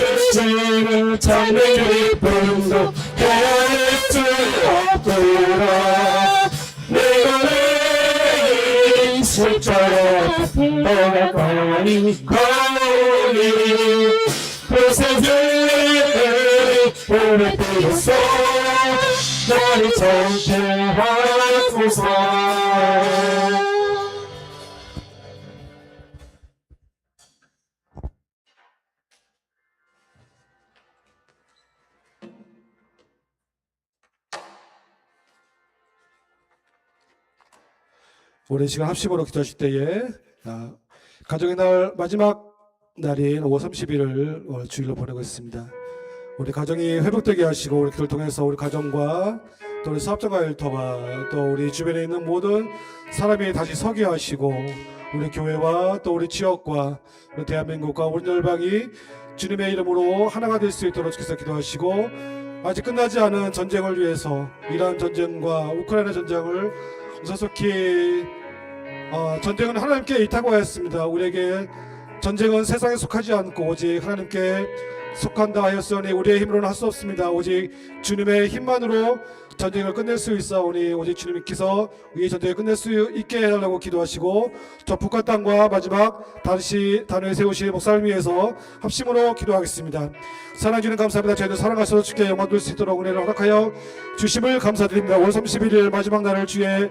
주를 찾는 기쁨도 헤아릴 수 없도록 내가 내 인생처럼 돌아가니 거니 부서질 오래 뜨겠어 나를 정죄하소서. 오랜 시간 합심으로 기도하실 때에 가정의 날 마지막 날인 5월 30일을 주일로 보내고 있습니다. 우리 가정이 회복되게 하시고 우리 기도를 통해서 우리 가정과 또 우리 사업장과 일터와 또 우리 주변에 있는 모든 사람이 다시 서게 하시고 우리 교회와 또 우리 지역과 우리 대한민국과 우리 열방이 주님의 이름으로 하나가 될 수 있도록 주께서 기도하시고 아직 끝나지 않은 전쟁을 위해서 이란 전쟁과 우크라이나 전쟁을 조속히 전쟁은 하나님께 있다고 하였습니다. 우리에게 전쟁은 세상에 속하지 않고 오직 하나님께 속한다 하였으니 우리의 힘으로는 할 수 없습니다. 오직 주님의 힘만으로 전쟁을 끝낼 수 있사오니 오직 주님께서 이 전쟁을 끝낼 수 있게 해달라고 기도하시고 저 북한 땅과 마지막 다시 단을 세우실 목사를 위해서 합심으로 기도하겠습니다. 사랑해 주님 감사합니다. 저희도 사랑하셔서 주께 영광 돌 수 있도록 은혜를 허락하여 주심을 감사드립니다. 5월 31일 마지막 날을 주의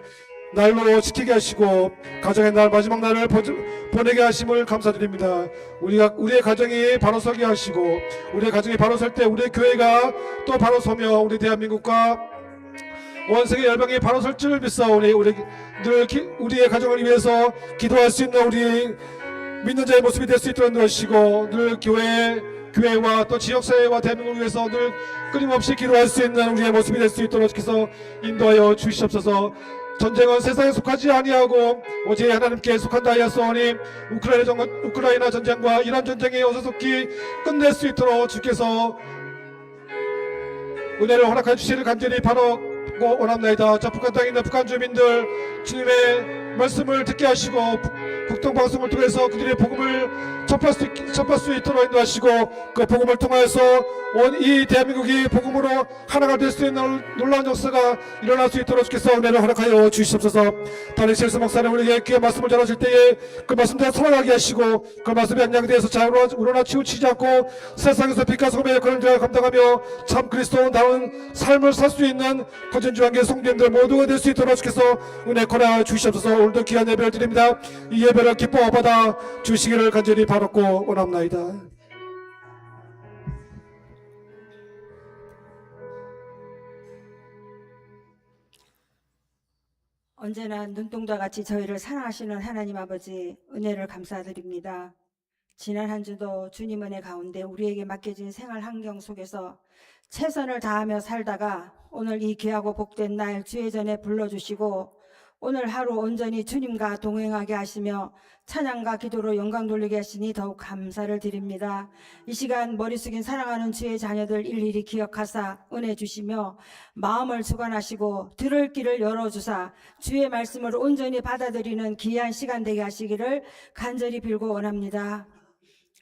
날로 지키게 하시고 가정의 날 마지막 날을 보내게 하심을 감사드립니다. 우리의 가정이 바로 서게 하시고 우리의 가정이 바로 설 때 우리의 교회가 또 바로 서며 우리 대한민국과 온 세계 열방이 바로 설 줄을 믿사오니 우리의 가정을 위해서 기도할 수 있는 우리 믿는 자의 모습이 될 수 있도록 하시고 늘 교회와 또 지역사회와 대한민국을 위해서 늘 끊임없이 기도할 수 있는 우리의 모습이 될 수 있도록 주께서 인도하여 주시옵소서. 전쟁은 세상에 속하지 아니하고 오직 하나님께 속한다 하였사오니 우크라이나 전쟁과 이란 전쟁이 어서속히 끝낼 수 있도록 주께서 은혜를 허락해 주시기를 간절히 바라고 원합니다. 자, 북한 땅에 있는 북한 주민들 주님의 말씀을 듣게 하시고 북동방송을 통해서 그들의 복음을 접할 수 있도록 인도하시고 그 복음을 통하여서 온 이 대한민국이 복음으로 하나가 될 수 있는 놀라운 역사가 일어날 수 있도록 주께서 은혜를 허락하여 주시옵소서. 다니엘스 목사님 우리에게 귀한 말씀을 전하실 때에 그 말씀대로 살아가게 하시고 그 말씀에 안양에 대해서 잘 우러나 치우치지 않고 세상에서 빛과 소금의 역할을 잘 감당하며 참 그리스도다운 삶을 살 수 있는 거진주한계 성도님들 모두가 될 수 있도록 주께서 은혜 권하여 주시옵소서. 오늘도 귀한 예배를 드립니다. 이 예배를 기뻐 받아 주시기를 간절히 바랐고 원합나이다. 언제나 눈동자 같이 저희를 사랑하시는 하나님 아버지 은혜를 감사드립니다. 지난 한 주도 주님 은혜 가운데 우리에게 맡겨진 생활 환경 속에서 최선을 다하며 살다가 오늘 이 귀하고 복된 날 주의 전에 불러주시고 오늘 하루 온전히 주님과 동행하게 하시며 찬양과 기도로 영광 돌리게 하시니 더욱 감사를 드립니다. 이 시간 머리 숙인 사랑하는 주의 자녀들 일일이 기억하사 은혜 주시며 마음을 주관하시고 들을 길을 열어주사 주의 말씀을 온전히 받아들이는 귀한 시간 되게 하시기를 간절히 빌고 원합니다.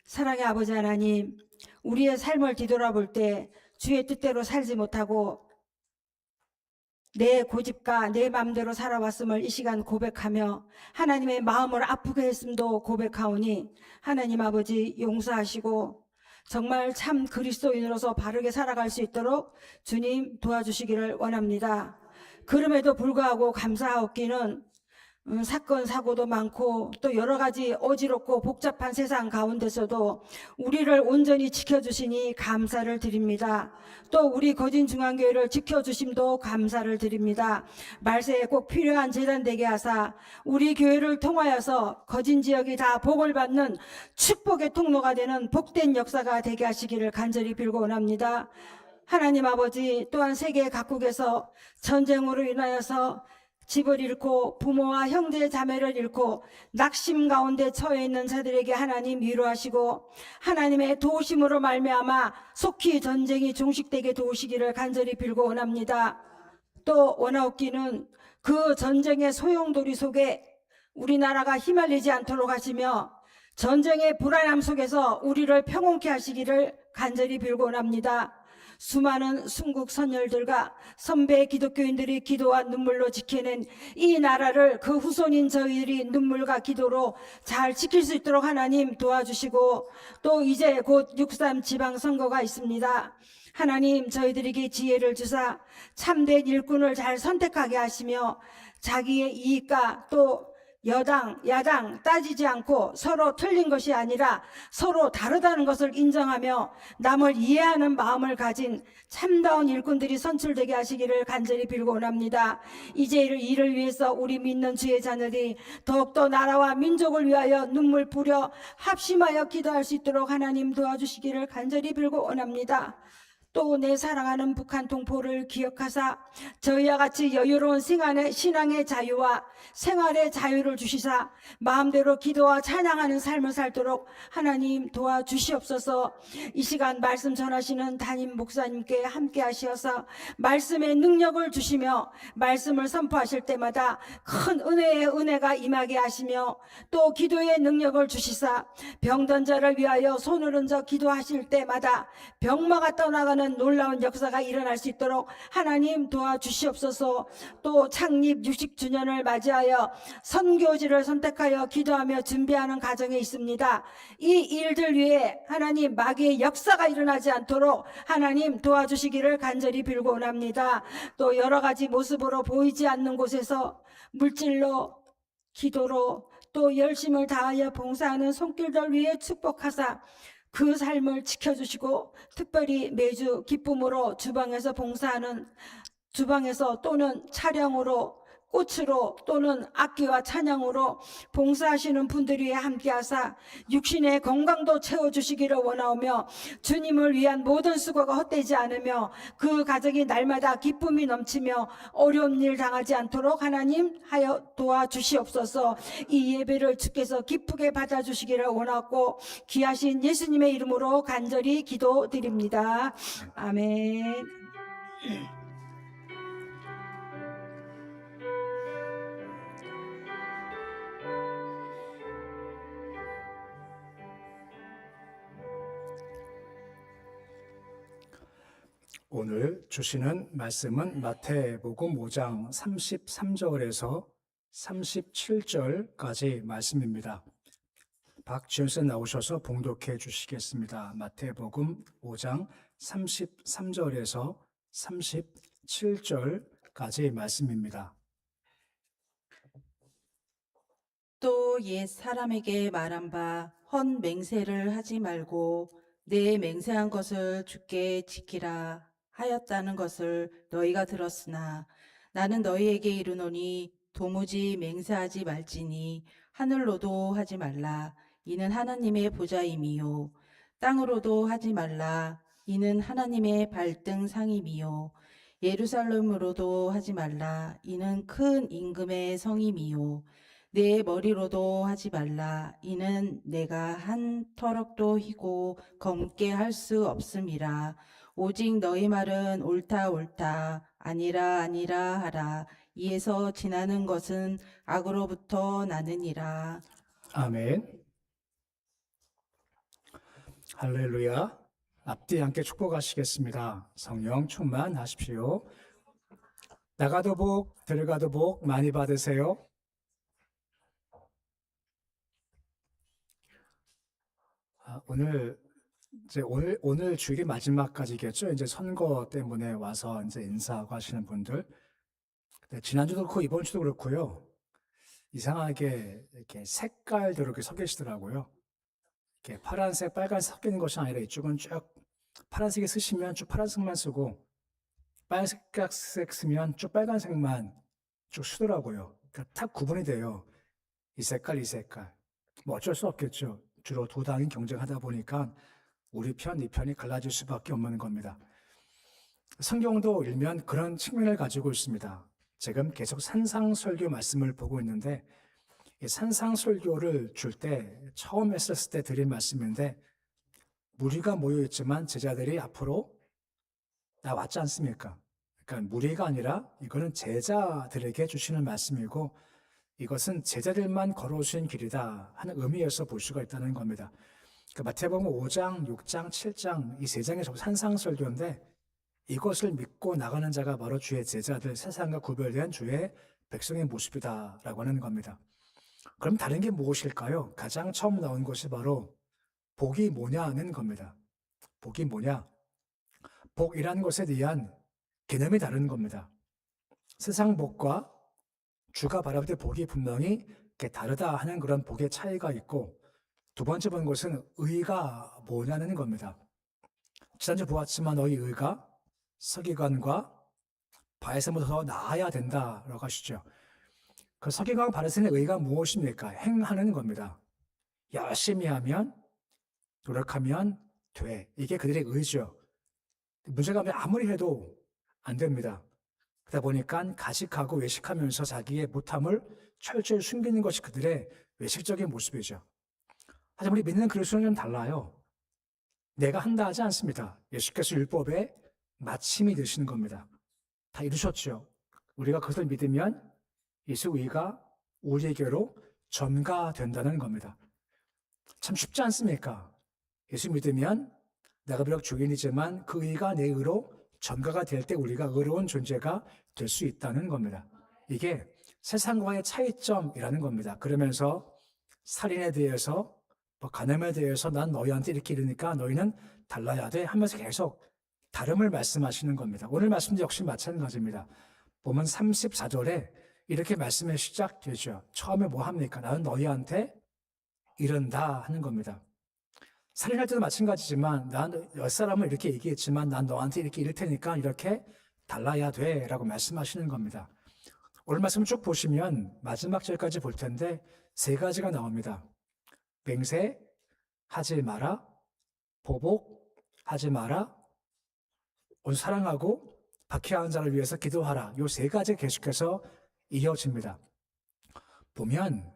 사랑의 아버지 하나님, 우리의 삶을 뒤돌아볼 때 주의 뜻대로 살지 못하고 내 고집과 내 마음대로 살아왔음을 이 시간 고백하며 하나님의 마음을 아프게 했음도 고백하오니 하나님 아버지 용서하시고 정말 참 그리스도인으로서 바르게 살아갈 수 있도록 주님 도와주시기를 원합니다. 그럼에도 불구하고 감사하옵기는 사건 사고도 많고 또 여러 가지 어지럽고 복잡한 세상 가운데서도 우리를 온전히 지켜주시니 감사를 드립니다. 또 우리 거진중앙교회를 지켜주심도 감사를 드립니다. 말세에 꼭 필요한 재단 되게 하사 우리 교회를 통하여서 거진지역이 다 복을 받는 축복의 통로가 되는 복된 역사가 되게 하시기를 간절히 빌고 원합니다. 하나님 아버지, 또한 세계 각국에서 전쟁으로 인하여서 집을 잃고 부모와 형제 자매를 잃고 낙심 가운데 처해 있는 자들에게 하나님 위로하시고 하나님의 도우심으로 말미암아 속히 전쟁이 종식되게 도우시기를 간절히 빌고 원합니다. 또 원하옵기는 그 전쟁의 소용돌이 속에 우리나라가 휘말리지 않도록 하시며 전쟁의 불안함 속에서 우리를 평온케 하시기를 간절히 빌곤합니다. 수많은 순국 선열들과 선배 기독교인들이 기도와 눈물로 지켜낸 이 나라를 그 후손인 저희들이 눈물과 기도로 잘 지킬 수 있도록 하나님 도와주시고, 또 이제 곧 6.3 지방선거가 있습니다. 하나님 저희들에게 지혜를 주사 참된 일꾼을 잘 선택하게 하시며, 자기의 이익과 또 여당, 야당 따지지 않고 서로 틀린 것이 아니라 서로 다르다는 것을 인정하며 남을 이해하는 마음을 가진 참다운 일꾼들이 선출되게 하시기를 간절히 빌곤합니다. 이제 이를 위해서 우리 믿는 주의 자녀들이 더욱더 나라와 민족을 위하여 눈물 뿌려 합심하여 기도할 수 있도록 하나님 도와주시기를 간절히 빌곤합니다. 또 내 사랑하는 북한 동포를 기억하사 저희와 같이 여유로운 신앙의 자유와 생활의 자유를 주시사 마음대로 기도와 찬양하는 삶을 살도록 하나님 도와주시옵소서. 이 시간 말씀 전하시는 담임 목사님께 함께 하시어서 말씀의 능력을 주시며 말씀을 선포하실 때마다 큰 은혜의 은혜가 임하게 하시며, 또 기도의 능력을 주시사 병든 자를 위하여 손을 얹어 기도하실 때마다 병마가 떠나가는 놀라운 역사가 일어날 수 있도록 하나님 도와주시옵소서. 또 창립 60주년을 맞이하여 선교지를 선택하여 기도하며 준비하는 가정에 있습니다. 이 일들 위해 하나님 마귀의 역사가 일어나지 않도록 하나님 도와주시기를 간절히 빌곤합니다. 또 여러 가지 모습으로 보이지 않는 곳에서 물질로, 기도로, 또 열심을 다하여 봉사하는 손길들 위해 축복하사 그 삶을 지켜주시고, 특별히 매주 기쁨으로 주방에서 봉사하는, 주방에서 또는 차량으로, 꽃으로 또는 악기와 찬양으로 봉사하시는 분들 위해 함께하사 육신의 건강도 채워주시기를 원하오며, 주님을 위한 모든 수고가 헛되지 않으며 그 가정이 날마다 기쁨이 넘치며 어려운 일 당하지 않도록 하나님 하여 도와주시옵소서. 이 예배를 주께서 기쁘게 받아주시기를 원하고 귀하신 예수님의 이름으로 간절히 기도드립니다. 아멘. 오늘 주시는 말씀은 마태복음 5장 33절에서 37절까지 말씀입니다. 박지현 씨 나오셔서 봉독해 주시겠습니다. 마태복음 5장 33절에서 37절까지 말씀입니다. 또 옛 사람에게 말한 바 헌 맹세를 하지 말고 내 맹세한 것을 주께 지키라 하였다는 것을 너희가 들었으나 나는 너희에게 이르노니 도무지 맹세하지 말지니 하늘로도 하지 말라 이는 하나님의 보좌임이요, 땅으로도 하지 말라 이는 하나님의 발등상임이요, 예루살렘으로도 하지 말라 이는 큰 임금의 성임이요, 내 머리로도 하지 말라 이는 내가 한 터럭도 희고 검게 할 수 없음이라. 오직 너희 말은 옳다 옳다 아니라 아니라 하라. 이에서 지나는 것은 악으로부터 나느니라. 아멘. 할렐루야. 앞뒤 함께 축복하시겠습니다. 성령 충만하십시오. 나가도 복, 들어가도 복 많이 받으세요. 오늘 주일 마지막까지겠죠. 이제 선거 때문에 와서 이제 인사하고 하시는 분들. 지난주도 그렇고 이번 주도 그렇고요. 이상하게 이렇게 색깔대로 이렇게 서 계시더라고요. 이렇게 파란색, 빨간색 섞이는 것이 아니라 이쪽은 쭉 파란색이 쓰시면 쭉 파란색만 쓰고 빨간색 쓰면 쭉 빨간색만 쭉 쓰더라고요. 그러니까 딱 구분이 돼요. 이 색깔, 이 색깔. 뭐 어쩔 수 없겠죠. 주로 두 당이 경쟁하다 보니까 우리 편, 이 편이 갈라질 수밖에 없는 겁니다. 성경도 일면 그런 측면을 가지고 있습니다. 지금 계속 산상설교 말씀을 보고 있는데, 이 산상설교를 줄 때 처음 했었을 때 드린 말씀인데, 무리가 모여있지만 제자들이 앞으로 나왔지 않습니까? 그러니까 무리가 아니라 이거는 제자들에게 주시는 말씀이고, 이것은 제자들만 걸어오신 길이다 하는 의미에서 볼 수가 있다는 겁니다. 그러니까 마태복음 5장, 6장, 7장 이 세 장의 산상설교인데 이것을 믿고 나가는 자가 바로 주의 제자들, 세상과 구별된 주의 백성의 모습이다라고 하는 겁니다. 그럼 다른 게 무엇일까요? 가장 처음 나온 것이 바로 복이 뭐냐는 겁니다. 복이 뭐냐? 복이라는 것에 대한 개념이 다른 겁니다. 세상 복과 주가 바라볼 때 복이 분명히 다르다 하는 그런 복의 차이가 있고, 두 번째 본 것은 의가 뭐냐는 겁니다. 지난주 보았지만 너희 의가 서기관과 바리새인보다 더 나아야 된다라고 하시죠. 그 서기관과 바리새인의 의가 무엇입니까? 행하는 겁니다. 열심히 하면, 노력하면 돼. 이게 그들의 의죠. 문제가 아무리 해도 안 됩니다. 그러다 보니까 가식하고 외식하면서 자기의 못함을 철저히 숨기는 것이 그들의 외식적인 모습이죠. 하지만 우리 믿는 그리스도는 좀 달라요. 내가 한다 하지 않습니다. 예수께서 율법의 마침이 되시는 겁니다. 다 이루셨죠. 우리가 그것을 믿으면 예수 의가 우리에게로 전가된다는 겁니다. 참 쉽지 않습니까? 예수 믿으면 내가 비록 죄인이지만 그 의가 내 의로 전가가 될 때 우리가 의로운 존재가 될 수 있다는 겁니다. 이게 세상과의 차이점이라는 겁니다. 그러면서 살인에 대해서 간음에 대해서 난 너희한테 이렇게 이르니까 너희는 달라야 돼 하면서 계속 다름을 말씀하시는 겁니다. 오늘 말씀도 역시 마찬가지입니다. 보면 34절에 이렇게 말씀이 시작되죠. 처음에 뭐 합니까? 나는 너희한테 이른다 하는 겁니다. 살인할 때도 마찬가지지만 난 옆사람을 이렇게 얘기했지만 난 너한테 이렇게 이럴 테니까 이렇게 달라야 돼 라고 말씀하시는 겁니다. 오늘 말씀 쭉 보시면 마지막 절까지 볼 텐데 세 가지가 나옵니다. 맹세하지 마라, 보복하지 마라, 사랑하고 박해하는 자를 위해서 기도하라. 이 세 가지 계속해서 이어집니다. 보면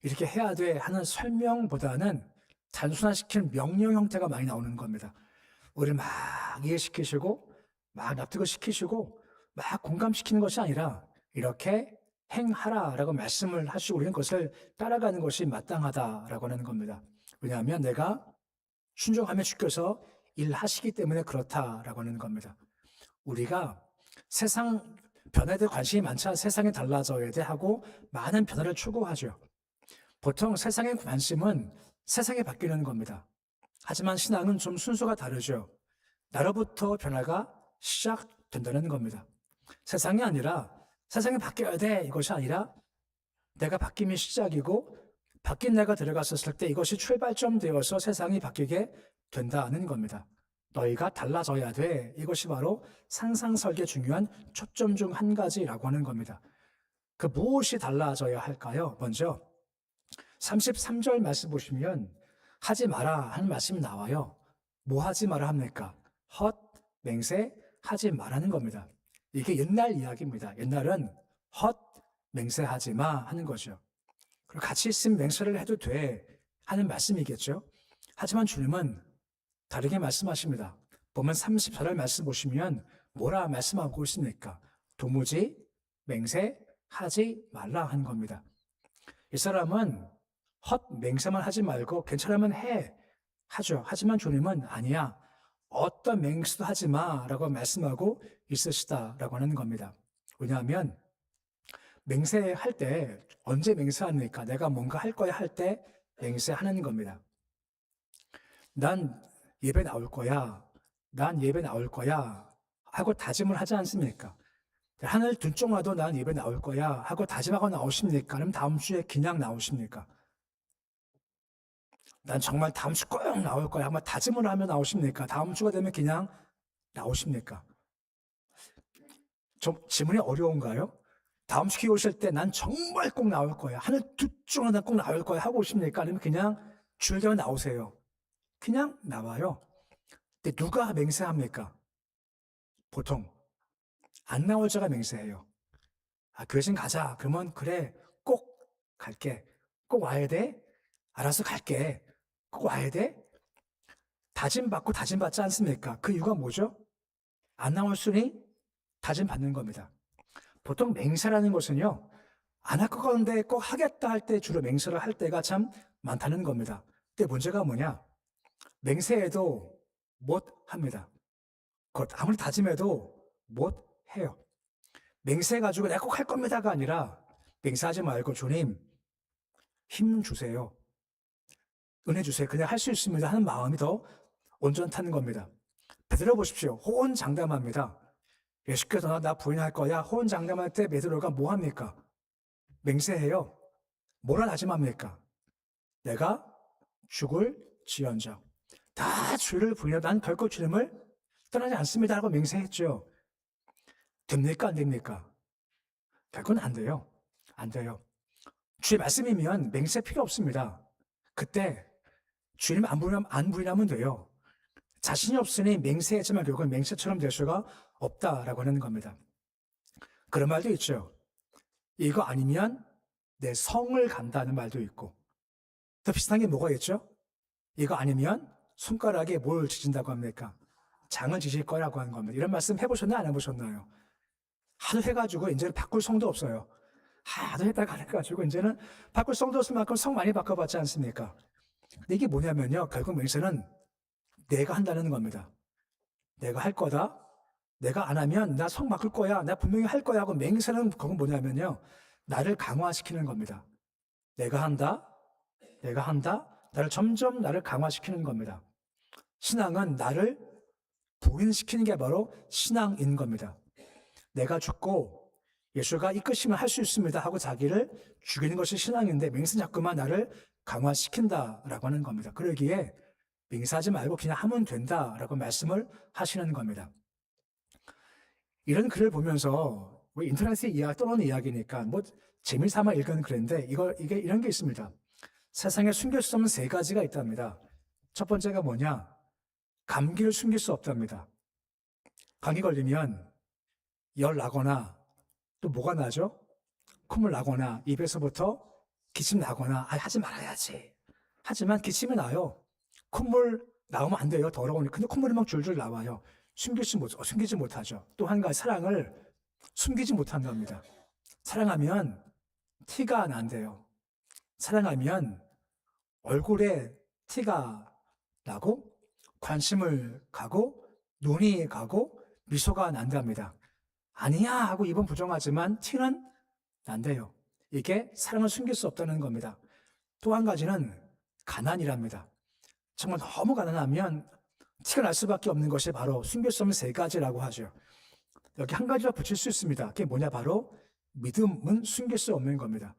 이렇게 해야 돼 하는 설명보다는 단순화시키는 명령 형태가 많이 나오는 겁니다. 우리를 막 이해시키시고 막 납득을 시키시고 막 공감시키는 것이 아니라 이렇게 행하라라고 말씀을 하시고 우리는 그것을 따라가는 것이 마땅하다라고 하는 겁니다. 왜냐하면 내가 순종하며 주께서 일하시기 때문에 그렇다라고 하는 겁니다. 우리가 세상 변화에 대해 관심이 많자 세상이 달라져야 돼 하고 많은 변화를 추구하죠. 보통 세상의 관심은 세상이 바뀌는 겁니다. 하지만 신앙은 좀 순서가 다르죠. 나로부터 변화가 시작된다는 겁니다. 세상이 아니라 세상이 바뀌어야 돼 이것이 아니라 내가 바뀜이 시작이고 바뀐 내가 들어갔었을 때 이것이 출발점 되어서 세상이 바뀌게 된다는 겁니다. 너희가 달라져야 돼. 이것이 바로 상상설계의 중요한 초점 중 한 가지라고 하는 겁니다. 그 무엇이 달라져야 할까요? 먼저 33절 말씀 보시면 하지 마라 하는 말씀이 나와요. 뭐 하지 마라 합니까? 헛, 맹세, 하지 마라는 겁니다. 이게 옛날 이야기입니다. 옛날은 헛, 맹세하지 마 하는 거죠. 그리고 같이 있으면 맹세를 해도 돼 하는 말씀이겠죠. 하지만 주님은 다르게 말씀하십니다. 보면 34절 말씀 보시면 뭐라 말씀하고 있습니까? 도무지 맹세하지 말라 하는 겁니다. 이 사람은 헛 맹세만 하지 말고 괜찮으면 하죠. 하지만 주님은 아니야. 어떤 맹세도 하지 마라고 말씀하고 있으시다라고 하는 겁니다. 왜냐하면 맹세할 때 언제 맹세합니까? 내가 뭔가 할 거야 할 때 맹세하는 겁니다. 난 예배 나올 거야. 난 예배 나올 거야. 하고 다짐을 하지 않습니까? 하늘 둘중 와도 난 예배 나올 거야. 하고 다짐하고 나오십니까? 그럼 다음 주에 그냥 나오십니까? 난 정말 다음 주 꼭 나올 거야. 아마 다짐을 하면 나오십니까? 다음 주가 되면 그냥 나오십니까? 좀 질문이 어려운가요? 다음 주 기회 오실 때 난 정말 꼭 나올 거야. 하늘 둘 중 하나 꼭 나올 거야. 하고 오십니까? 아니면 그냥 주일 되면 나오세요. 그냥 나와요. 근데 누가 맹세합니까? 보통 안 나올 자가 맹세해요. 교회 좀 가자. 그러면 그래 꼭 갈게. 꼭 와야 돼? 알아서 갈게. 꼭 와야 돼? 다짐 받고 다짐 받지 않습니까? 그 이유가 뭐죠? 안 나올 수니 다짐 받는 겁니다. 보통 맹세라는 것은요. 안 할 것 같은데 꼭 하겠다 할 때 주로 맹세를 할 때가 참 많다는 겁니다. 근데 문제가 뭐냐? 맹세해도 못 합니다. 곧 아무리 다짐해도 못 해요. 맹세해가지고 내가 꼭 할 겁니다가 아니라 맹세하지 말고 주님 힘 주세요. 은혜 주세요. 그냥 할 수 있습니다 하는 마음이 더 온전한 겁니다. 베드로 보십시오. 호언장담합니다. 예수께서 나 부인할 거야. 호언장담할 때 베드로가 뭐 합니까? 맹세해요. 뭐라 다짐합니까? 내가 죽을 지언정. 다 주를 부인하고 난 결코 주님을 떠나지 않습니다 하고 맹세했죠. 됩니까? 안 됩니까? 결국은 안 돼요. 안 돼요. 주의 말씀이면 맹세 필요 없습니다. 그때 주님 안 부인하면 돼요. 자신이 없으니 맹세했지만 결국은 맹세처럼 될 수가 없다라고 하는 겁니다. 그런 말도 있죠. 이거 아니면 내 성을 간다는 말도 있고, 더 비슷한 게 뭐가 있죠? 이거 아니면 손가락에 뭘 지진다고 합니까? 장을 지질 거라고 하는 겁니다. 이런 말씀 해보셨나요? 안 해보셨나요? 하도 해가지고 이제는 바꿀 성도 없어요. 하도 했다가 안 해가지고 이제는 바꿀 성도 없을 만큼 성 많이 바꿔봤지 않습니까? 근데 이게 뭐냐면요. 결국 맹세는 내가 한다는 겁니다. 내가 할 거다. 내가 안 하면 나 성 바꿀 거야. 나 분명히 할 거야 하고 맹세는 그건 뭐냐면요. 나를 강화시키는 겁니다. 내가 한다. 나를 점점 나를 강화시키는 겁니다. 신앙은 나를 부인시키는 게 바로 신앙인 겁니다. 내가 죽고 예수가 이끄시면 할 수 있습니다 하고 자기를 죽이는 것이 신앙인데 맹세는 자꾸만 나를 강화시킨다라고 하는 겁니다. 그러기에 맹세하지 말고 그냥 하면 된다라고 말씀을 하시는 겁니다. 이런 글을 보면서 뭐 인터넷에 떠놓은 이야기니까 뭐 재미삼아 읽은 글인데 이게 이런 게 있습니다. 세상에 숨길 수 없는 세 가지가 있답니다. 첫 번째가 뭐냐? 감기를 숨길 수 없답니다. 감기 걸리면 열 나거나 또 뭐가 나죠? 콧물 나거나 입에서부터 기침 나거나 하지 말아야지. 하지만 기침이 나요. 콧물 나오면 안 돼요. 더러우니까. 근데 콧물이 막 줄줄 나와요. 숨기지 못하죠. 또 한 가지 사랑을 숨기지 못한답니다. 사랑하면 티가 난대요. 사랑하면 얼굴에 티가 나고 관심을 가고 눈이 가고 미소가 난답니다. 아니야 하고 입은 부정하지만 티는 난대요. 이게 사랑을 숨길 수 없다는 겁니다. 또 한 가지는 가난이랍니다. 정말 너무 가난하면 티가 날 수밖에 없는 것이 바로 숨길 수 없는 세 가지라고 하죠. 여기 한 가지만 붙일 수 있습니다. 그게 뭐냐? 바로 믿음은 숨길 수 없는 겁니다.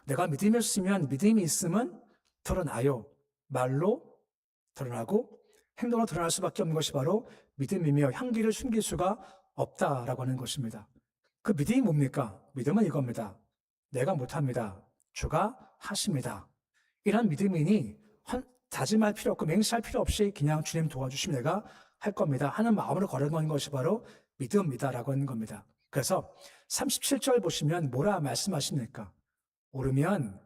내가 믿음이 있으면 드러나요. 말로 드러나고 행동으로 드러날 수밖에 없는 것이 바로 믿음이며 향기를 숨길 수가 없다라고 하는 것입니다. 그 믿음이 뭡니까? 믿음은 이겁니다. 내가 못합니다. 주가 하십니다. 이런 믿음이니 다짐할 필요 없고 맹세할 필요 없이 그냥 주님 도와주시면 내가 할 겁니다 하는 마음으로 걸어가는 것이 바로 믿음이다라고 하는 겁니다. 그래서 37절 보시면 뭐라 말씀하십니까? 오르면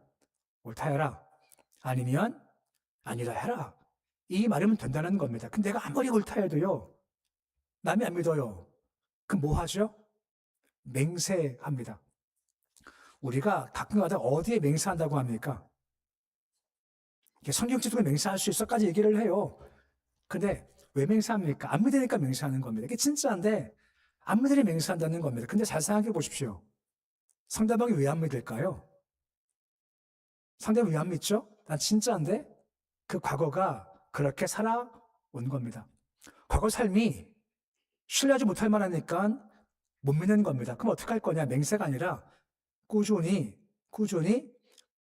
옳다 해라. 아니면 아니라 해라. 이 말이면 된다는 겁니다. 근데 내가 아무리 옳다 해도요. 남이 안 믿어요. 그럼 뭐 하죠? 맹세합니다. 우리가 가끔가다 어디에 맹세한다고 합니까? 성경 지도에 맹세할 수 있어까지 얘기를 해요. 근데 왜 맹세합니까? 안 믿으니까 맹세하는 겁니다. 이게 진짜인데 안 믿으니 맹세한다는 겁니다. 근데 잘 생각해 보십시오. 상대방이 왜 안 믿을까요? 상대방이 왜 안 믿죠? 난 진짜인데 그 과거가 그렇게 살아온 겁니다. 과거 삶이 신뢰하지 못할 만하니까 못 믿는 겁니다. 그럼 어떻게 할 거냐? 맹세가 아니라 꾸준히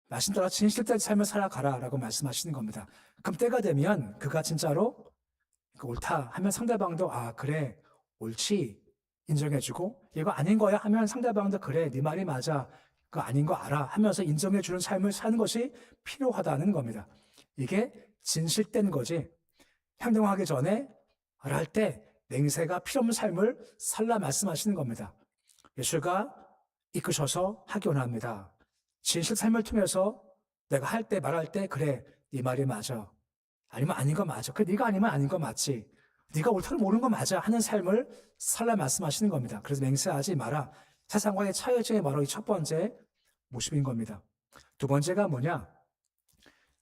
말씀 따라 진실된 삶을 살아가라라고 말씀하시는 겁니다. 그럼 때가 되면 그가 진짜로 옳다 하면 상대방도 그래 옳지 인정해주고 이거 아닌 거야 하면 상대방도 그래 네 말이 맞아 그거 아닌 거 알아 하면서 인정해주는 삶을 사는 것이 필요하다는 겁니다. 이게 진실된 거지. 행동하기 전에 할 때 맹세가 필요 없는 삶을 살라 말씀하시는 겁니다. 예수가 이끄셔서 하기 원합니다. 진실 삶을 통해서 내가 할 때 말할 때 그래 네 말이 맞아 아니면 아닌 거 맞아 그래 네가 아니면 아닌 거 맞지 네가 옳다는 모르는 거 맞아 하는 삶을 살라 말씀하시는 겁니다. 그래서 맹세하지 마라. 세상과의 차이점이 바로 이 첫 번째 모습인 겁니다. 두 번째가 뭐냐?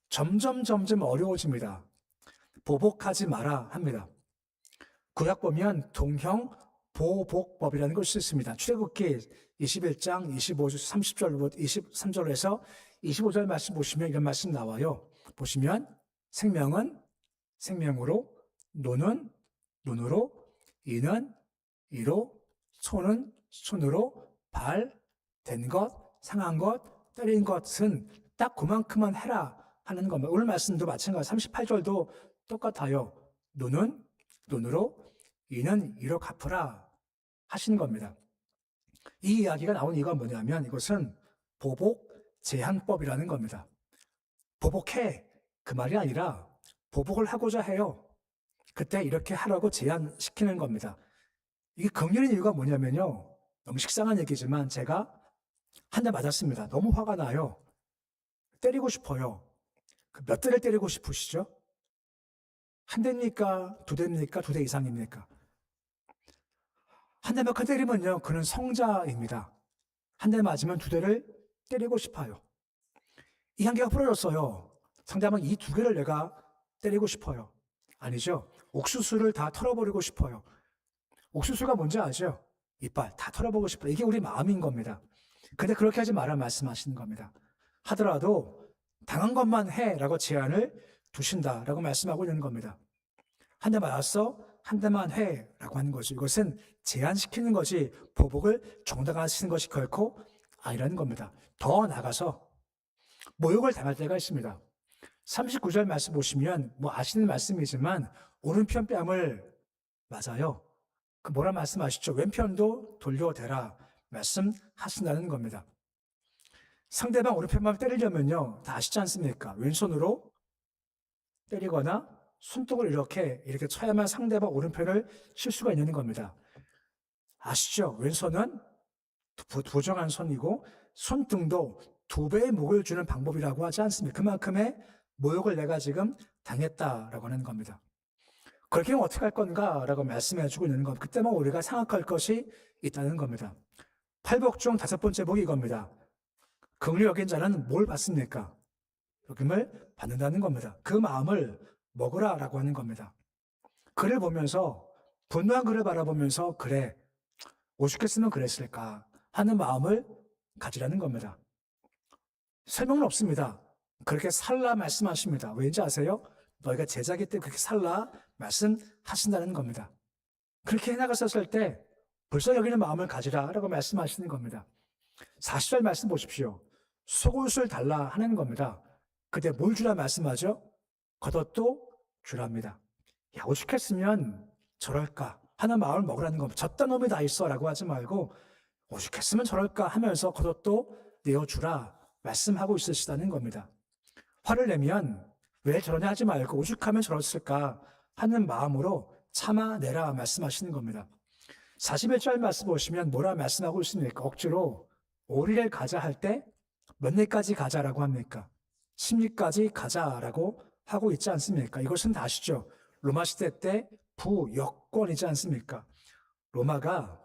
점점 어려워집니다. 보복하지 마라 합니다. 구약 보면 동형 보복법이라는 것이 있습니다. 출애굽기 21장 30절부터 23절로 해서 25절 말씀 보시면 이런 말씀 나와요. 보시면 생명은 생명으로, 노는 눈으로, 이는 이로, 손은 손으로, 발, 된 것, 상한 것, 때린 것은 딱 그만큼만 해라 하는 겁니다. 오늘 말씀도 마찬가지 38절도 똑같아요. 눈은 눈으로, 이는 이로 갚으라 하시는 겁니다. 이 이야기가 나온 이유가 뭐냐면 이것은 보복 제한법이라는 겁니다. 보복해 그 말이 아니라 보복을 하고자 해요. 그때 이렇게 하라고 제한시키는 겁니다. 이게 긍휼인 이유가 뭐냐면요. 너무 식상한 얘기지만 제가 한 대 맞았습니다. 너무 화가 나요. 때리고 싶어요. 몇 대를 때리고 싶으시죠? 한 대입니까? 두 대입니까? 두 대 이상입니까? 한 대 몇 대 때리면요. 그는 성자입니다. 한 대 맞으면 두 대를 때리고 싶어요. 이 한 개가 부러졌어요. 상대방 이 두 개를 내가 때리고 싶어요. 아니죠. 옥수수를 다 털어버리고 싶어요. 옥수수가 뭔지 아죠? 이빨 다 털어보고 싶어요. 이게 우리 마음인 겁니다. 근데 그렇게 하지 마라 말씀하시는 겁니다. 하더라도 당한 것만 해라고 제한을 두신다라고 말씀하고 있는 겁니다. 한 대 맞았어? 한 대만 해라고 하는 거죠. 이것은 제한시키는 것이 보복을 정당화시키는 것이 결코 아니라는 겁니다. 더 나가서 모욕을 당할 때가 있습니다. 39절 말씀 보시면 뭐 아시는 말씀이지만 오른편 뺨을 맞아요. 그 뭐라 말씀하시죠? 왼편도 돌려대라 말씀하신다는 겁니다. 상대방 오른편만 때리려면요. 다 아시지 않습니까? 왼손으로 때리거나 손등을 이렇게 쳐야만 상대방 오른편을 칠 수가 있는 겁니다. 아시죠? 왼손은 부정한 손이고 손등도 두 배의 목을 주는 방법이라고 하지 않습니까? 그만큼의 모욕을 내가 지금 당했다라고 하는 겁니다. 그렇게 하면 어떻게 할 건가? 라고 말씀해 주고 있는 겁니다. 그때만 우리가 생각할 것이 있다는 겁니다. 8복 중 5번째 복이 이겁니다. 긍휼히 여긴 자는 뭘 받습니까? 여김을 받는다는 겁니다. 그 마음을 먹으라라고 하는 겁니다. 글을 보면서 분노한 글을 바라보면서 그래 오죽했으면 그랬을까 하는 마음을 가지라는 겁니다. 설명은 없습니다. 그렇게 살라 말씀하십니다. 왠지 아세요? 너희가 제자기 때 그렇게 살라 말씀하신다는 겁니다. 그렇게 해나갔었을 때 벌써 여기는 마음을 가지라라고 말씀하시는 겁니다. 40절 말씀 보십시오. 속옷을 달라 하는 겁니다. 그때 뭘 주라 말씀하죠? 겉옷도 주랍니다. 야, 오죽했으면 저럴까 하는 마음을 먹으라는 겁니다. 젖다 놈이 다 있어 라고 하지 말고 오죽했으면 저럴까 하면서 겉옷도 내어주라 말씀하고 있으시다는 겁니다. 화를 내면 왜 저러냐 하지 말고 오죽하면 저랬을까 하는 마음으로 참아내라 말씀하시는 겁니다. 41절 말씀 보시면 뭐라 말씀하고 있습니까? 억지로 오리를 가자 할 때 몇 리까지 가자라고 합니까? 10리까지 가자라고 하고 있지 않습니까? 이것은 다 아시죠? 로마 시대 때 부여권이지 않습니까? 로마가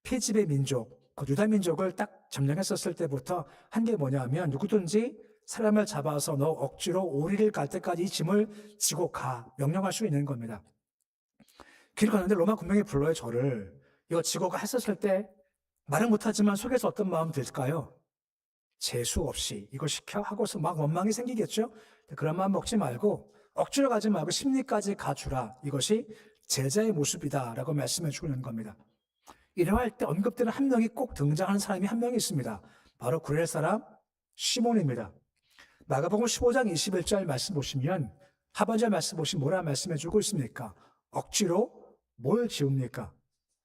피지배 민족, 그 유다 민족을 딱 점령했었을 때부터 한 게 뭐냐면 누구든지 사람을 잡아서 너 억지로 오리를 갈 때까지 이 짐을 지고 가 명령할 수 있는 겁니다. 길을 가는데 로마 군병이 불러요 저를. 이거 지고 가 했었을 때 말은 못하지만 속에서 어떤 마음 들까요? 재수 없이 이거 시켜 하고서 막 원망이 생기겠죠? 그런 마음 먹지 말고 억지로 가지 말고 심리까지 가주라. 이것이 제자의 모습이다라고 말씀해 주고 있는 겁니다. 이러할 때 언급되는 한 명이 꼭 등장하는 사람이 한 명이 있습니다. 바로 구레 사람 시몬입니다. 마가복음 15장 21절 말씀 보시면 하반절 말씀 보시면 뭐라 말씀해 주고 있습니까? 억지로 뭘 지웁니까?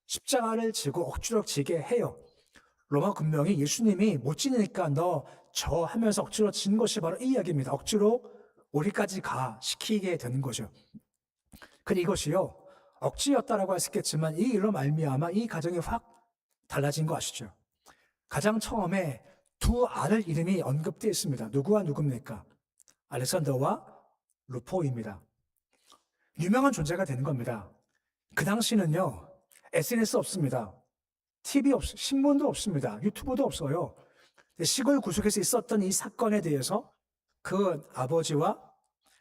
십자가를 지고 억지로 지게 해요. 로마 군병이 예수님이 못 지니까 너 저 하면서 억지로 진 것이 바로 이 이야기입니다. 억지로 우리까지 가 시키게 되는 거죠. 근데 이것이요 억지였다라고 했겠지만 이 일로 말미암아 이 가정이 확 달라진 거 아시죠? 가장 처음에 두 아들 이름이 언급되어 있습니다. 누구와 누굽니까? 알렉산더와 루포입니다. 유명한 존재가 되는 겁니다. 그 당시는요 SNS 없습니다. TV 신문도 없습니다. 유튜브도 없어요. 시골 구석에서 있었던 이 사건에 대해서 그 아버지와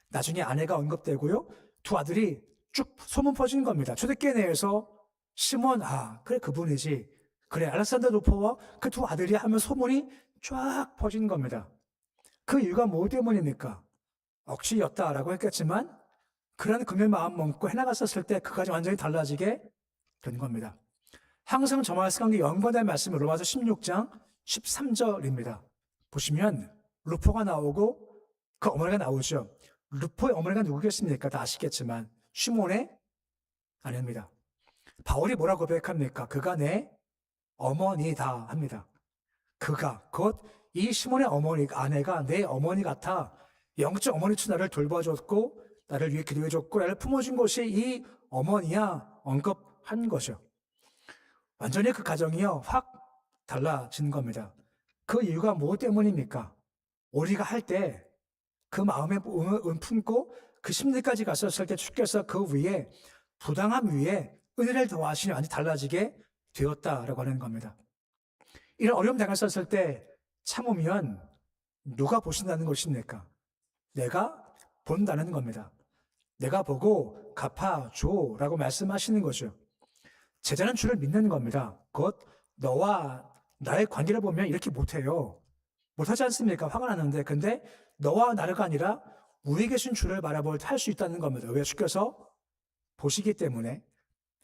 나중에 아내가 언급되고요. 두 아들이 쭉 소문 퍼진 겁니다. 초대교회 내에서 시몬, 그래 그분이지. 그래 알렉산더 루퍼와 그 두 아들이 하면 소문이 쫙 퍼진 겁니다. 그 이유가 뭐 때문입니까? 억지였다라고 했겠지만 그런 금일 마음 먹고 해나갔었을 때 그까지 완전히 달라지게 된 겁니다. 항상 저 말씀과 연관된 말씀이 로마서 16장 13절입니다. 보시면 루포가 나오고 그 어머니가 나오죠. 루포의 어머니가 누구겠습니까? 다 아시겠지만 시몬의 아내입니다. 바울이 뭐라고 고백합니까? 그가 내 어머니다 합니다. 그가 곧 이 시몬의 어머니 아내가 내 어머니 같아 영적 어머니처럼 나를 돌봐줬고 나를 위해 기도해줬고 나를 품어준 것이 이 어머니야 언급한 거죠. 완전히 그 가정이요 확 달라진 겁니다. 그 이유가 뭐 때문입니까? 우리가 할 때 그 마음에 품고 그 심리까지 갔었을 때 주께서 그 위에 부당함 위에 은혜를 더하시니 완전히 달라지게 되었다라고 하는 겁니다. 이런 어려움 당했었을 때 참으면 누가 보신다는 것입니까? 내가 본다는 겁니다. 내가 보고 갚아줘라고 말씀하시는 거죠. 제자는 주를 믿는 겁니다. 곧 너와 나의 관계를 보면 이렇게 못해요. 못하지 않습니까? 화가 나는데 근데 너와 나가 아니라 우리 계신 주를 바라볼 때 할 수 있다는 겁니다. 왜? 주께서 보시기 때문에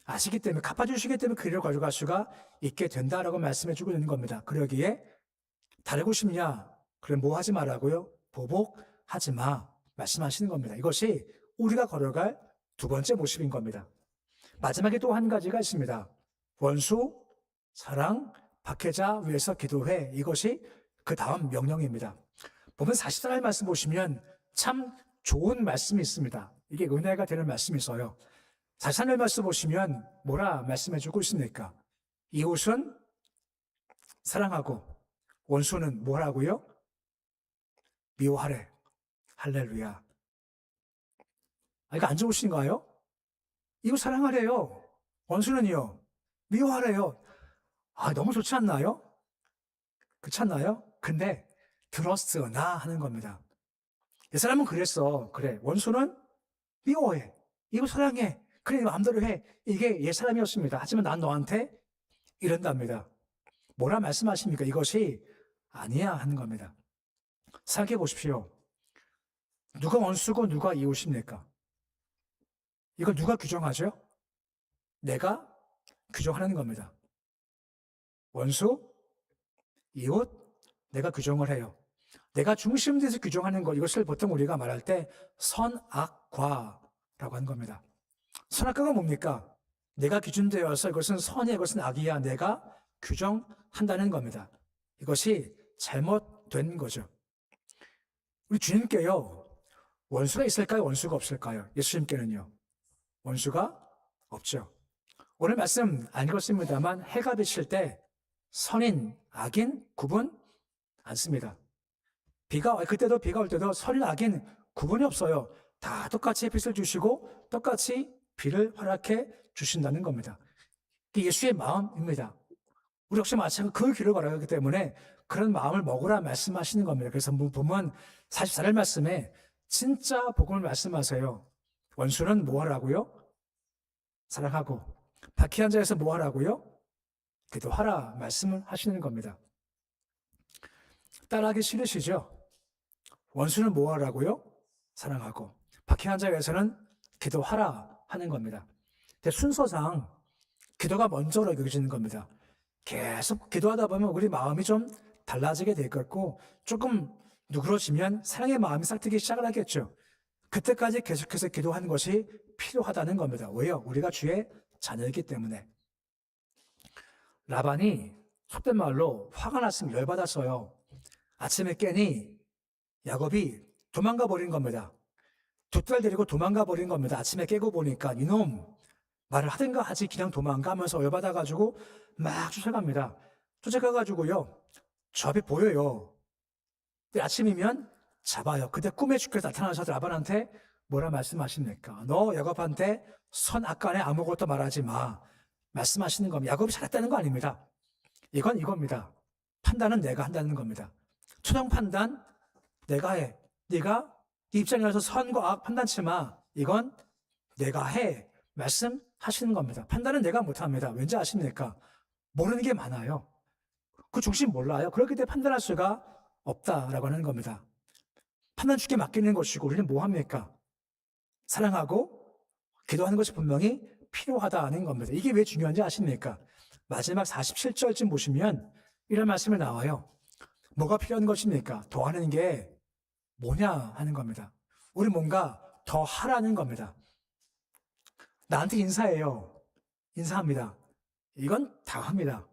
아시기 때문에 갚아주시기 때문에 그 일을 가져갈 수가 있게 된다라고 말씀해 주고 있는 겁니다. 그러기에 다르고 싶냐? 그래 뭐 하지 말라고요? 보복하지 마 말씀하시는 겁니다. 이것이 우리가 걸어갈 두 번째 모습인 겁니다. 마지막에 또 한 가지가 있습니다. 원수, 사랑, 박해자 위해서 기도해. 이것이 그 다음 명령입니다. 보면 44절 말씀 보시면 참 좋은 말씀이 있습니다. 이게 은혜가 되는 말씀이 있어요. 44절 말씀 보시면 뭐라 말씀해 주고 있습니까? 이웃은 사랑하고 원수는 뭐라고요? 미워하래. 할렐루야. 이거 안 좋으신가요? 이웃 사랑하래요. 원수는요? 미워하래요. 너무 좋지 않나요? 그렇지 않나요? 근데 들었으나 하는 겁니다. 이 사람은 그랬어. 그래. 원수는 미워해. 이웃 사랑해. 그래 마음대로 해. 이게 옛 사람이었습니다. 하지만 난 너한테 이런답니다. 뭐라 말씀하십니까? 이것이 아니야 하는 겁니다. 생각해 보십시오. 누가 원수고 누가 이웃입니까? 이걸 누가 규정하죠? 내가 규정하는 겁니다. 원수, 이웃, 내가 규정을 해요. 내가 중심돼서 규정하는 것, 이것을 보통 우리가 말할 때 선악과라고 하는 겁니다. 선악과가 뭡니까? 내가 기준되어서 이것은 선이야, 이것은 악이야, 내가 규정한다는 겁니다. 이것이 잘못된 거죠. 우리 주님께요, 원수가 있을까요? 원수가 없을까요? 예수님께는요, 원수가 없죠. 오늘 말씀 안 읽었습니다만 해가 비칠 때 선인, 악인 구분 안 씁니다. 그때도 비가 올 때도 선인, 악인 구분이 없어요. 다 똑같이 햇빛을 주시고 똑같이 비를 허락해 주신다는 겁니다. 이게 예수의 마음입니다. 우리 역시 마찬가지로 그 길을 걸어가기 때문에 그런 마음을 먹으라 말씀하시는 겁니다. 그래서 보면 44절 말씀에 진짜 복음을 말씀하세요. 원수는 뭐 하라고요? 사랑하고 박해한 자에서 뭐 하라고요? 기도하라 말씀을 하시는 겁니다. 따라하기 싫으시죠? 원수는 뭐 하라고요? 사랑하고 박해한 자에서는 기도하라 하는 겁니다. 근데 순서상 기도가 먼저로 여겨지는 겁니다. 계속 기도하다 보면 우리 마음이 좀 달라지게 될 거고 조금 누그러지면 사랑의 마음이 싹트기 시작을 하겠죠. 그때까지 계속해서 기도하는 것이 필요하다는 겁니다. 왜요? 우리가 주의 자녀이기 때문에. 라반이 속된 말로 화가 났으면 열받았어요. 아침에 깨니 야곱이 도망가 버린 겁니다. 두 딸 데리고 도망가 버린 겁니다. 아침에 깨고 보니까 이놈 말을 하든가 하지 그냥 도망가면서 열받아가지고 막 쫓아갑니다. 쫓아가가지고요. 저 앞에 보여요. 근데 아침이면 잡아요. 그때 꿈에 주께서 나타나셔서 라반한테 뭐라 말씀하십니까? 너 야곱한테 선 악간에 아무것도 말하지 마. 말씀하시는 겁니다. 야곱이 잘했다는 거 아닙니다. 이건 이겁니다. 판단은 내가 한다는 겁니다. 최종 판단 내가 해. 네가 네 입장에서 선과 악 판단치 마. 이건 내가 해. 말씀하시는 겁니다. 판단은 내가 못합니다. 왠지 아십니까? 모르는 게 많아요. 그 중심 몰라요. 그렇기 때문에 판단할 수가 없다라고 하는 겁니다. 판단 주께 맡기는 것이고 우리는 뭐 합니까? 사랑하고 기도하는 것이 분명히 필요하다는 겁니다. 이게 왜 중요한지 아십니까? 마지막 47절쯤 보시면 이런 말씀이 나와요. 뭐가 필요한 것입니까? 더 하는 게 뭐냐 하는 겁니다. 우리 뭔가 더 하라는 겁니다. 나한테 인사해요. 인사합니다. 이건 다 합니다.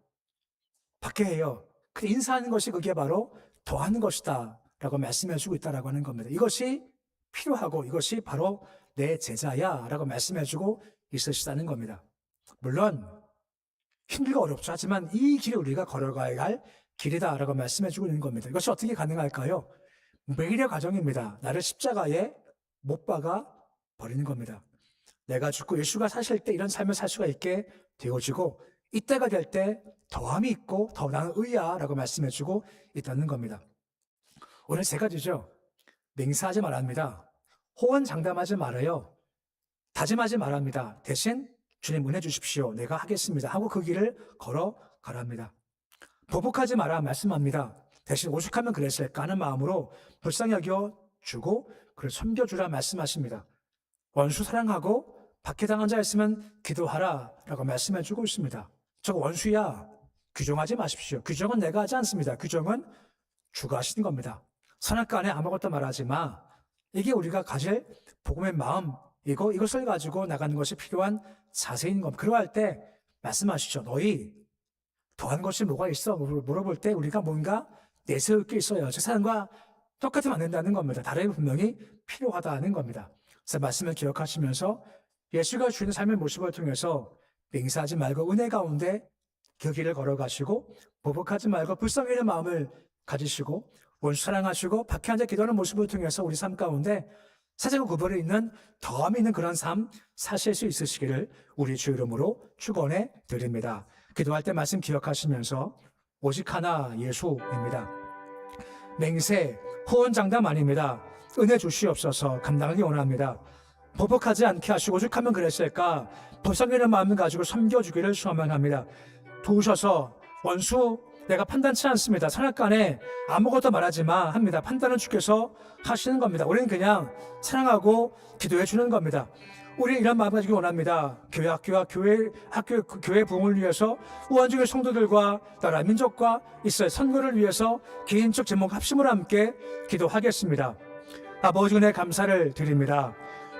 받게 해요. 그 인사하는 것이 그게 바로 더 하는 것이다 라고 말씀해 주고 있다라고 하는 겁니다. 이것이 필요하고 이것이 바로 내 제자야 라고 말씀해 주고 있으시다는 겁니다. 물론 힘들고 어렵죠. 하지만 이 길을 우리가 걸어가야 할 길이다 라고 말씀해 주고 있는 겁니다. 이것이 어떻게 가능할까요? 매일의 과정입니다. 나를 십자가에 못 박아 버리는 겁니다. 내가 죽고 예수가 사실 때 이런 삶을 살 수가 있게 되어지고 이때가 될 때 더함이 있고 더 나은 의야 라고 말씀해 주고 있다는 겁니다. 오늘 세 가지죠. 맹세하지 말합니다. 호언장담하지 말아요. 다짐하지 말합니다. 대신 주님 은혜 주십시오. 내가 하겠습니다. 하고 그 길을 걸어가랍니다. 보복하지 마라 말씀합니다. 대신 오죽하면 그랬을까 하는 마음으로 불쌍히 여겨주고 그를 섬겨주라 말씀하십니다. 원수 사랑하고 박해당한 자 있으면 기도하라 라고 말씀해주고 있습니다. 저거 원수야. 규정하지 마십시오. 규정은 내가 하지 않습니다. 규정은 주가 하시는 겁니다. 선악과 안에 아무것도 말하지 마. 이게 우리가 가질 복음의 마음이고 이것을 가지고 나가는 것이 필요한 자세인 겁니다. 그러할 때 말씀하시죠. 너희 더한 것이 뭐가 있어? 물어볼 때 우리가 뭔가 내세울 게 있어요. 세상과 똑같으면 안 된다는 겁니다. 다름이 분명히 필요하다는 겁니다. 그래서 말씀을 기억하시면서 예수가 주는 삶의 모습을 통해서 맹세하지 말고 은혜 가운데 그 길을 걸어가시고 보복하지 말고 불쌍히 여기는 마음을 가지시고 원수 사랑하시고 박해한 자 기도하는 모습을 통해서 우리 삶 가운데 사실과 구별이 있는 더함이 있는 그런 삶 사실 수 있으시기를 우리 주 이름으로 축원해 드립니다. 기도할 때 말씀 기억하시면서 오직 하나 예수입니다. 맹세, 호언장담 아닙니다. 은혜 주시옵소서 감당하기 원합니다. 보복하지 않게 하시고 오죽하면 그랬을까 불쌍히는 마음을 가지고 섬겨주기를 소망합니다. 도우셔서 원수 내가 판단치 않습니다. 선악간에 아무것도 말하지 마 합니다. 판단은 주께서 하시는 겁니다. 우리는 그냥 사랑하고 기도해 주는 겁니다. 우리 이런 마음 가지기 원합니다. 교회 학교와 교회 부흥을 위해서 우한중의 성도들과 나라 민족과 이스라엘 선거를 위해서 개인적 제목 합심으로 함께 기도하겠습니다. 아버지 은혜 감사를 드립니다.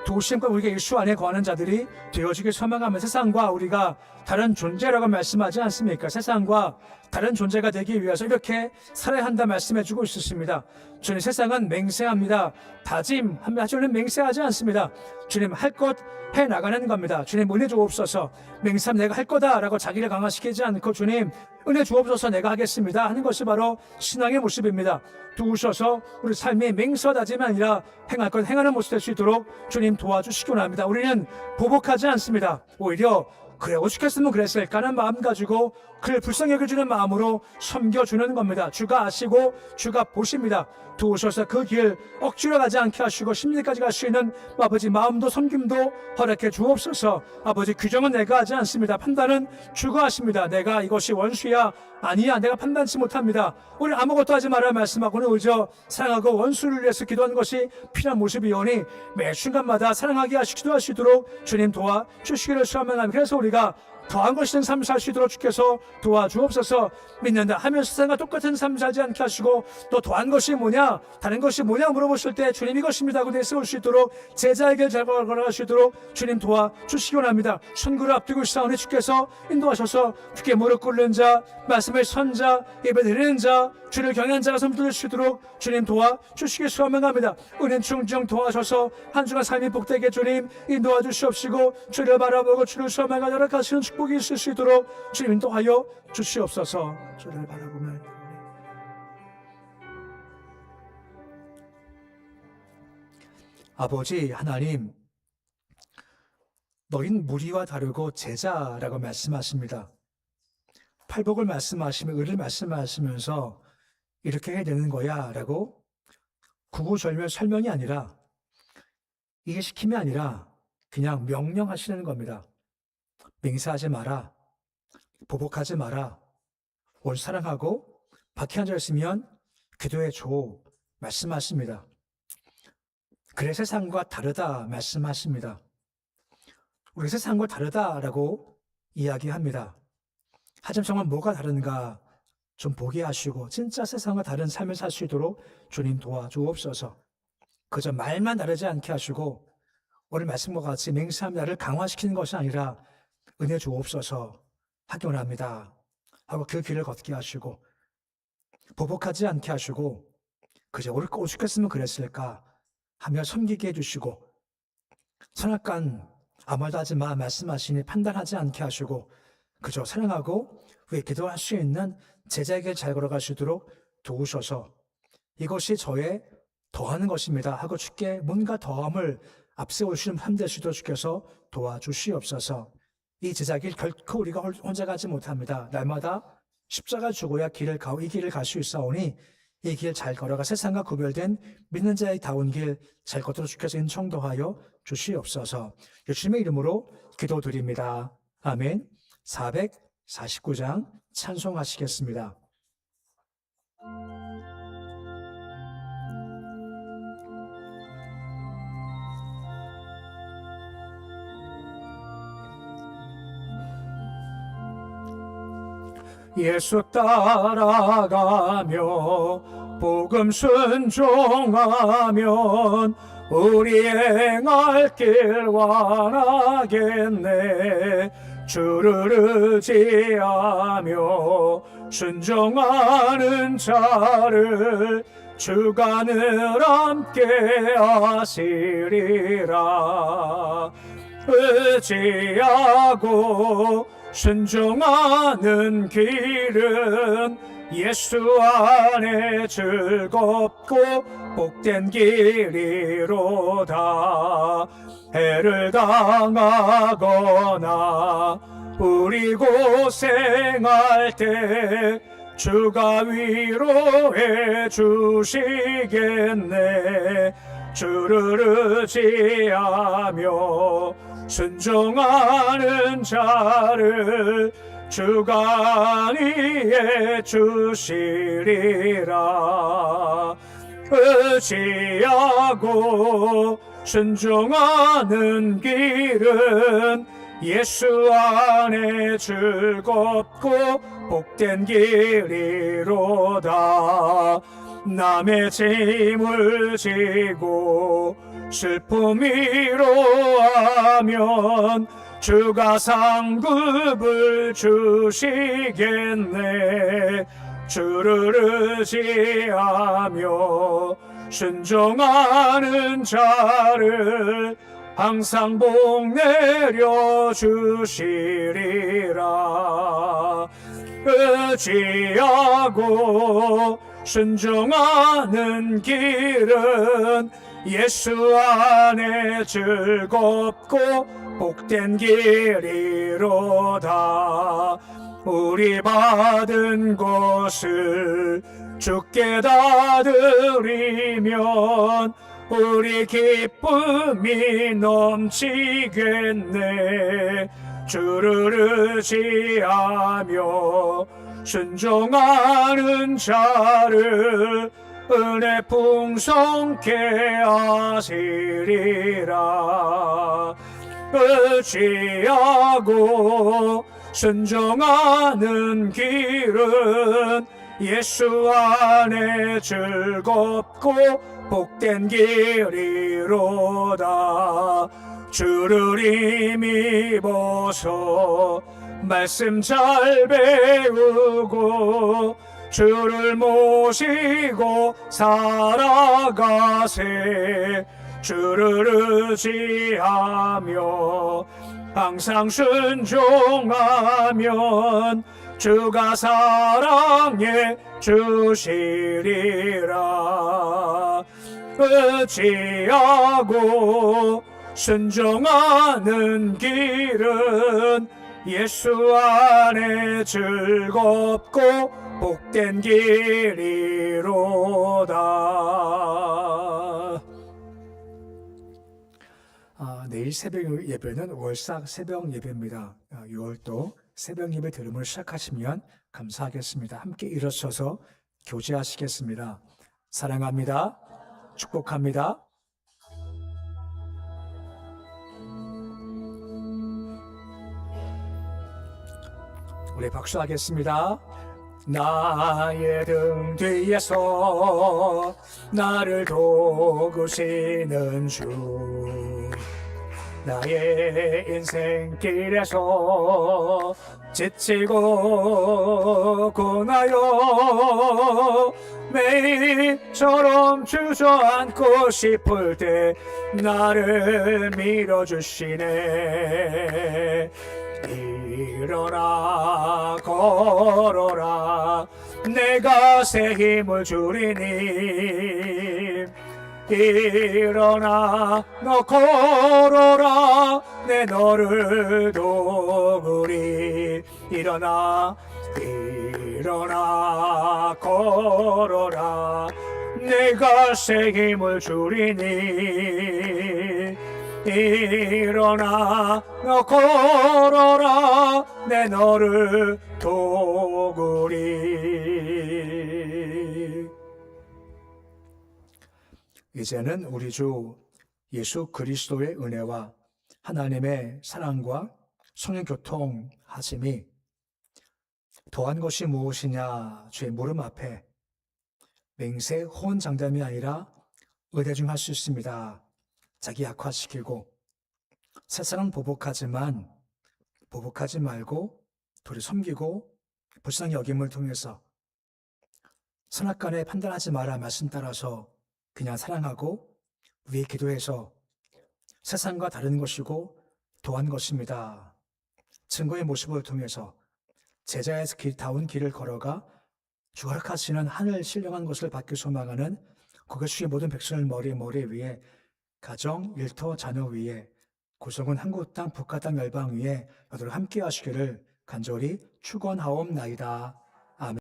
도우심과 우리가 예수 안에 거하는 자들이 되어지길 소망하며 세상과 우리가 다른 존재라고 말씀하지 않습니까? 세상과 다른 존재가 되기 위해서 이렇게 살아야 한다 말씀해주고 있습니다. 주님 세상은 맹세합니다. 다짐합니다. 주님 맹세하지 않습니다. 주님 할 것 해나가는 겁니다. 주님 은혜 주옵소서. 맹세하면 내가 할 거다라고 자기를 강화시키지 않고 주님 은혜 주옵소서 내가 하겠습니다 하는 것이 바로 신앙의 모습입니다. 도우셔서 우리 삶의 맹세와 다짐이 아니라 행할 것 행하는 모습 될 수 있도록 주님 도와주시기 원합니다. 우리는 보복하지 않습니다. 오히려 그래 오죽했으면 그랬을까 하는 마음 가지고 그를 불쌍히 여겨주는 마음으로 섬겨주는 겁니다. 주가 아시고 주가 보십니다. 도우셔서 그 길 억지로 가지 않게 하시고 심리까지 갈 수 있는 아버지 마음도 섬김도 허락해 주옵소서. 아버지 규정은 내가 하지 않습니다. 판단은 주가 하십니다. 내가 이것이 원수야 아니야 내가 판단치 못합니다. 우리 아무것도 하지 말아야 말씀하고는 오히려 사랑하고 원수를 위해서 기도하는 것이 필요한 모습이오니 매 순간마다 사랑하게 하시기도 하시도록 주님 도와주시기를 소망합니다. 그래서 우리가 더한 것이든 삶 살 수 있도록 주께서 도와주옵소서. 믿는다 하면 세상과 똑같은 삶 살지 않게 하시고 또 더한 것이 뭐냐 다른 것이 뭐냐 물어보실 때 주님 이것입니다 하고 내세울 수 있도록 제자에게 잘 걸어가시도록 주님 도와주시기 원합니다. 선거를 앞두고 있사오니 주께서 인도하셔서 주께 무릎 꿇는 자 말씀을 선자 예배 드리는 자 주를 경외하는 자가 섬길 수 있도록 주님 도와주시기 소망합니다. 은혜 충정 도와셔서 한 주간 삶이 복되게 주님 인도하 주시옵시고 주를 바라보고 주를 소망하여 열악하시는 축복이 있을 수 있도록 주님 인도하여 주시옵소서. 주를 바라보며 아버지 하나님 너희는 무리와 다르고 제자라고 말씀하십니다. 팔복을 말씀하시며 의를 말씀하시면서 이렇게 해야 되는 거야 라고 구구절절 설명이 아니라, 이게 시킴이 아니라 그냥 명령하시는 겁니다. 맹세하지 마라, 보복하지 마라, 온 사랑하고 밖에 앉아있으면 기도해줘 말씀하십니다. 그래 세상과 다르다 말씀하십니다. 우리 세상과 다르다라고 이야기합니다. 하지만 정말 뭐가 다른가 좀 보게 하시고 진짜 세상과 다른 삶을 살 수 있도록 주님 도와주옵소서. 그저 말만 다르지 않게 하시고 오늘 말씀과 같이 맹세하며 나를 강화시키는 것이 아니라 은혜 주옵소서 하기 원합니다 하고 그 길을 걷게 하시고, 보복하지 않게 하시고 그저 오죽했으면 그랬을까 하며 섬기게 해주시고, 선악간 아무 말도 하지 마 말씀하시니 판단하지 않게 하시고 그저 사랑하고 왜 기도할 수 있는 제자에게 잘 걸어갈 수 있도록 도우셔서 이것이 저의 더하는 것입니다 하고 주께 뭔가 더함을 앞세우시는 삶 될 수 있도록 주께서 도와주시옵소서. 이 제자길 결코 우리가 혼자 가지 못합니다. 날마다 십자가 죽어야 이 길을 갈 수 있사오니 이 길 잘 걸어가 세상과 구별된 믿는 자의 다운 길 잘 걷도록 주께서 은총 더하여 주시옵소서. 예수님의 이름으로 기도드립니다. 아멘. 449장 찬송하시겠습니다. 예수 따라가며 복음 순종하면 우리 행할 길 완하겠네. 주를 의지하며 순종하는 자를 주가 늘 함께 하시리라. 의지하고 순종하는 길은 예수 안에 즐겁고 복된 길이로다. 해를 당하거나 우리 고생할 때 주가 위로해 주시겠네. 주를 의지하며 순종하는 자를 주가 안위해 주시리라. 의지하고 순종하는 길은 예수 안에 즐겁고 복된 길이로다. 남의 짐을 지고 슬픔 위로하면 주가 상급을 주시겠네. 주를 의지하며 순종하는 자를 항상 복 내려 주시리라. 의지하고 순종하는 길은 예수 안에 즐겁고 복된 길이로다. 우리 받은 것을 주께 다 드리면 우리 기쁨이 넘치겠네. 주를 의지하며 순종하는 자를 은혜 풍성케 하시리라. 의지하고 순종하는 길은 예수 안에 즐겁고 복된 길이로다. 주를 힘입어서 말씀 잘 배우고 주를 모시고 살아가세. 주를 의지하며 항상 순종하면 주가 사랑해 주시리라. 의지하고 순종하는 길은 예수 안에 즐겁고 복된 길이로다. 내일 새벽 예배는 월삭 새벽 예배입니다. 6월도 새벽 예배 들음을 시작하시면 감사하겠습니다. 함께 일어서서 교제하시겠습니다. 사랑합니다. 축복합니다. 우리 박수하겠습니다. 나의 등 뒤에서 나를 도우시는 주, 나의 인생길에서 지치고 고나요 매일처럼 주저앉고 싶을 때 나를 밀어주시네. 일어나 걸어라 내가 새 힘을 주리니. 일어나 너 걸어라 내 너를 도우리. 일어나 걸어라 내가 새 힘을 주리니. 일어나 너 걸어라 내 너를 도우리. 이제는 우리 주 예수 그리스도의 은혜와 하나님의 사랑과 성령 교통하심이 더한 것이 무엇이냐 주의 물음 앞에 맹세 호언장담이 아니라 의대중할 수 있습니다. 자기 약화시키고 세상은 보복하지만 보복하지 말고 도리 섬기고 불쌍히 여김을 통해서 선악간에 판단하지 마라 말씀 따라서 그냥 사랑하고 위에 기도해서 세상과 다른 것이고 도한 것입니다. 증거의 모습을 통해서 제자에서 다운 길을 걸어가 주 허락하시는 하늘 신령한 것을 받기 소망하는 그것 주의 모든 백성을 머리 위에 가정, 일터, 자녀 위에 구성은 한국 땅, 북한 땅, 열방 위에 너희들 함께 하시기를 간절히 축원하옵나이다.